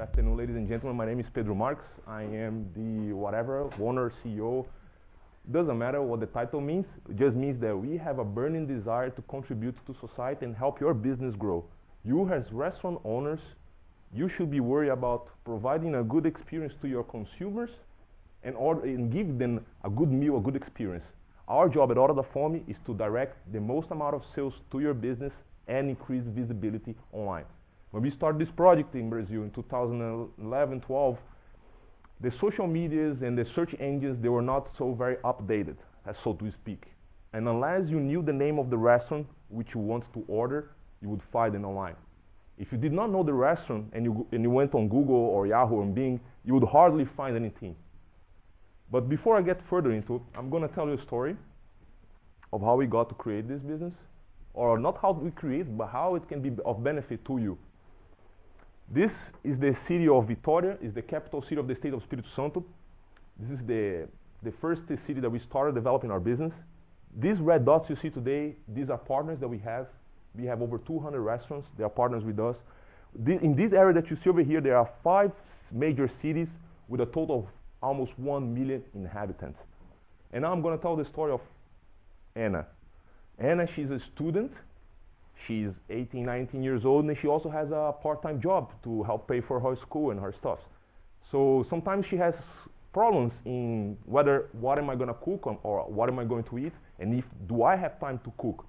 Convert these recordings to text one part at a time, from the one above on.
afternoon, ladies and gentlemen. My name is Pedro Marques. I am the owner, CEO. Doesn't matter what the title means. It just means that we have a burning desire to contribute to society and help your business grow. You as restaurant owners, you should be worried about providing a good experience to your consumers and give them a good meal, a good experience. Our job at Hora da Fome is to direct the most amount of sales to your business and increase visibility online. When we started this project in Brazil in 2011-12, the social medias and the search engines, they were not so very updated, so to speak. And unless you knew the name of the restaurant which you want to order, you would find it online. If you did not know the restaurant and you went on Google or Yahoo or Bing, you would hardly find anything. But before I get further into it, I'm going to tell you a story of how we got to create this business, or not how we create, but how it can be of benefit to you. This is the city of Vitória, is the capital city of the state of Espírito Santo. This is the first city that we started developing our business. These red dots you see today, these are partners that we have. We have over 200 restaurants, they are partners with us. In this area that you see over here, there are 5 major cities with a total of almost 1 million inhabitants. And now I'm going to tell the story of Anna. Anna, she's a student. She's 18, 19 years old, and she also has a part-time job to help pay for her school and her stuff. So sometimes she has problems in whether what am I going to cook or what am I going to eat, and do I have time to cook?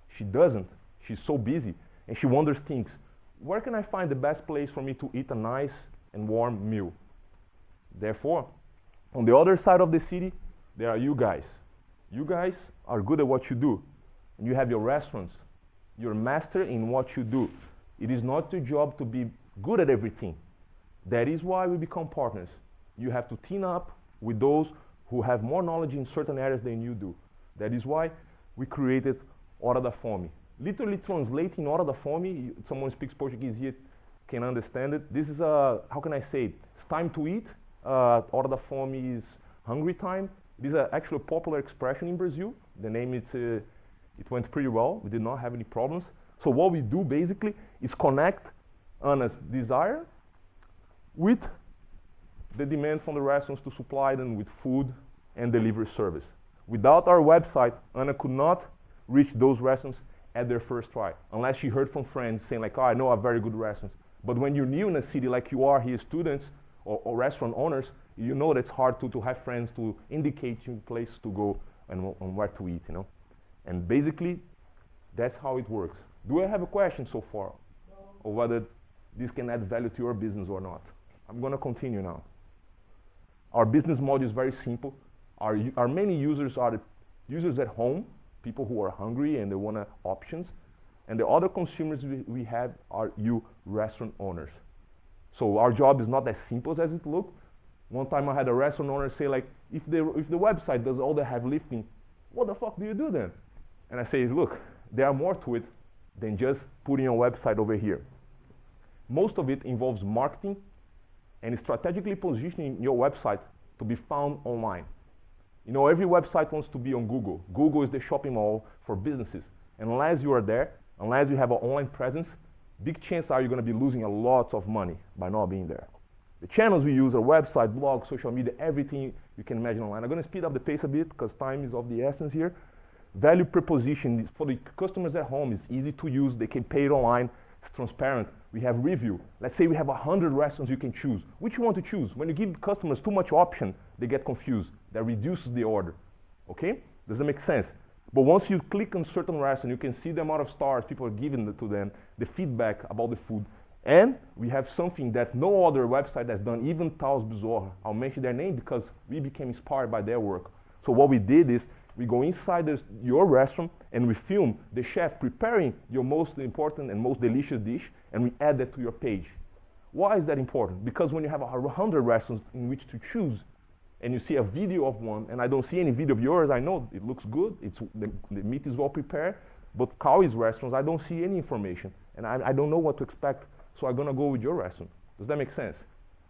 She doesn't. She's so busy, and she wonders things. Where can I find the best place for me to eat a nice and warm meal? Therefore, on the other side of the city, there are you guys. You guys are good at what you do, and you have your restaurants. You're master in what you do. It is not your job to be good at everything. That is why we become partners. You have to team up with those who have more knowledge in certain areas than you do. That is why we created Hora da Fome. Literally translating Hora da Fome, someone speaks Portuguese here can understand it. This is how can I say it? It's time to eat. Hora da Fome is hungry time. This is actually a popular expression in Brazil. The name is it went pretty well. We did not have any problems. So what we do basically is connect Anna's desire with the demand from the restaurants to supply them with food and delivery service. Without our website, Anna could not reach those restaurants at their first try, unless she heard from friends saying like, oh, I know a very good restaurant. But when you're new in a city like you are here, students or restaurant owners, you know that it's hard to have friends to indicate you place to go and where to eat, you know. And basically, that's how it works. Do I have a question so far? No. Or whether this can add value to your business or not? I'm going to continue now. Our business model is very simple. Our main users are the users at home, people who are hungry and they want options. And the other consumers we have are you restaurant owners. So our job is not as simple as it looks. One time I had a restaurant owner say like, if the website does all the heavy lifting, what the fuck do you do then? And I say, look, there are more to it than just putting a website over here. Most of it involves marketing and strategically positioning your website to be found online. You know, every website wants to be on Google. Google is the shopping mall for businesses. And unless you are there, unless you have an online presence, big chances are you're going to be losing a lot of money by not being there. The channels we use are website, blog, social media, everything you can imagine online. I'm going to speed up the pace a bit because time is of the essence here. Value proposition for the customers at home is easy to use. They can pay it online. It's transparent. We have review. Let's say we have 100 restaurants you can choose. Which you want to choose? When you give customers too much option, they get confused. That reduces the order. Okay? Does that make sense? But once you click on certain restaurants, you can see the amount of stars people are giving to them, the feedback about the food. And we have something that no other website has done, even Taos Besorra. I'll mention their name because we became inspired by their work. So what we did is we go inside your restaurant and we film the chef preparing your most important and most delicious dish, and we add that to your page. Why is that important? Because when you have 100 restaurants in which to choose, and you see a video of one, and I don't see any video of yours, I know it looks good, the meat is well prepared, but Caui's restaurants, I don't see any information, and I don't know what to expect, so I'm gonna go with your restaurant. Does that make sense?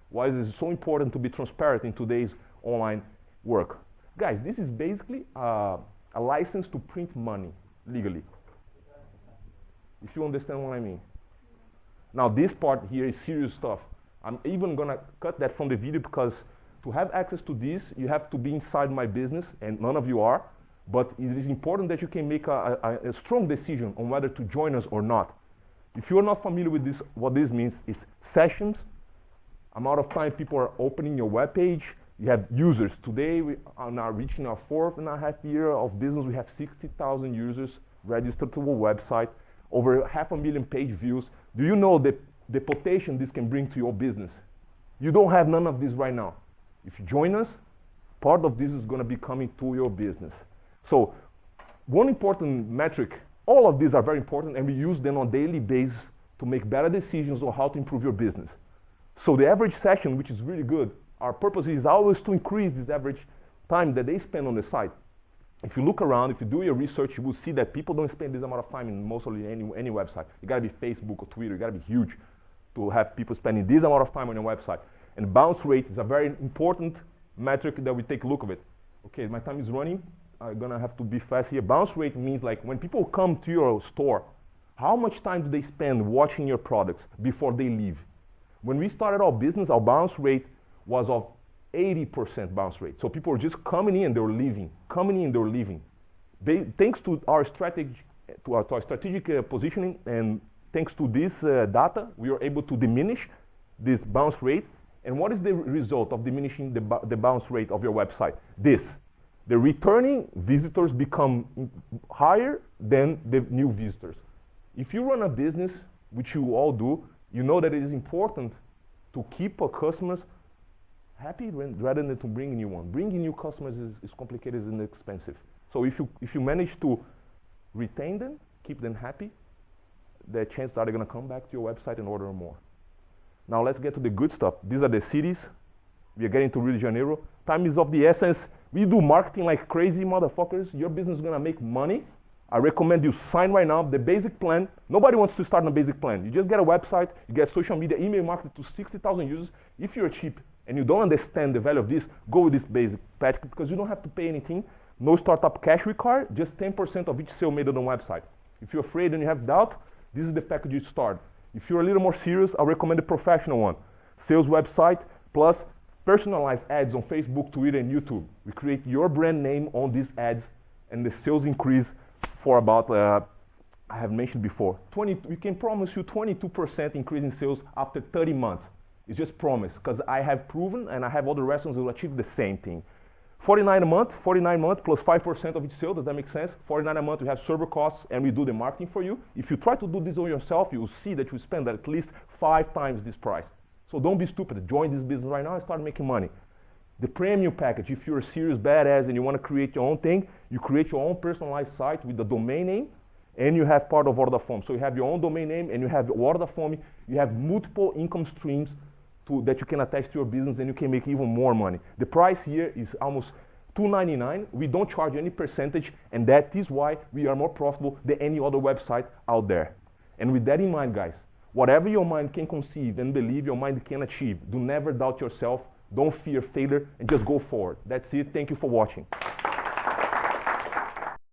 Why is it so important to be transparent in today's online work? Guys, this is basically a license to print money legally. If you understand what I mean. Now this part here is serious stuff. I'm even gonna cut that from the video because to have access to this, you have to be inside my business, and none of you are. But it is important that you can make a strong decision on whether to join us or not. If you're not familiar with this, what this means is sessions, amount of time people are opening your web page. You have users. Today we are now reaching our 4.5 year of business. We have 60,000 users registered to our website, over 500,000 page views. Do you know the potential this can bring to your business? You don't have none of this right now. If you join us, part of this is going to be coming to your business. So one important metric, all of these are very important, and we use them on a daily basis to make better decisions on how to improve your business. So the average session, which is really good, our purpose is always to increase this average time that they spend on the site. If you look around, if you do your research, you will see that people don't spend this amount of time in mostly any website. You gotta be Facebook or Twitter, you gotta be huge to have people spending this amount of time on your website. And bounce rate is a very important metric that we take a look of it. Okay, my time is running. I'm gonna have to be fast here. Bounce rate means like when people come to your store, how much time do they spend watching your products before they leave? When we started our business, our bounce rate was of 80% bounce rate. So people were just coming in, they were leaving, coming in, they were leaving. Thanks to our strategic positioning, and thanks to this data, we were able to diminish this bounce rate. And what is the result of diminishing the bounce rate of your website? The returning visitors become higher than the new visitors. If you run a business, which you all do, you know that it is important to keep our customers happy rather than to bring new one. Bringing new customers is complicated and expensive. So if you manage to retain them, keep them happy, the chances are they're gonna come back to your website and order more. Now let's get to the good stuff. These are the cities. We are getting to Rio de Janeiro. Time is of the essence. We do marketing like crazy motherfuckers. Your business is gonna make money. I recommend you sign right now. The basic plan, nobody wants to start on a basic plan. You just get a website, you get social media, email marketing to 60,000 users. If you're cheap and you don't understand the value of this, go with this basic package because you don't have to pay anything. No startup cash required, just 10% of each sale made on the website. If you're afraid and you have doubt, this is the package you start. If you're a little more serious, I recommend the professional one. Sales website plus personalized ads on Facebook, Twitter, and YouTube. We create your brand name on these ads and the sales increase for about, I have mentioned before, we can promise you 22% increase in sales after 30 months. It's just promise, because I have proven and I have other restaurants that will achieve the same thing. 49 a month plus 5% of each sale, does that make sense? 49 a month, we have server costs and we do the marketing for you. If you try to do this on yourself, you will see that you spend at least 5 times this price. So don't be stupid, join this business right now and start making money. The premium package, if you're a serious badass and you want to create your own thing, you create your own personalized site with the domain name and you have part of Hora da Fome. So you have your own domain name and you have Hora da Fome, you have multiple income streams that you can attach to your business and you can make even more money. The price here is almost $2.99. We don't charge any percentage, and that is why we are more profitable than any other website out there. And with that in mind, guys, whatever your mind can conceive and believe your mind can achieve, do never doubt yourself, don't fear failure, and just go forward. That's it. Thank you for watching.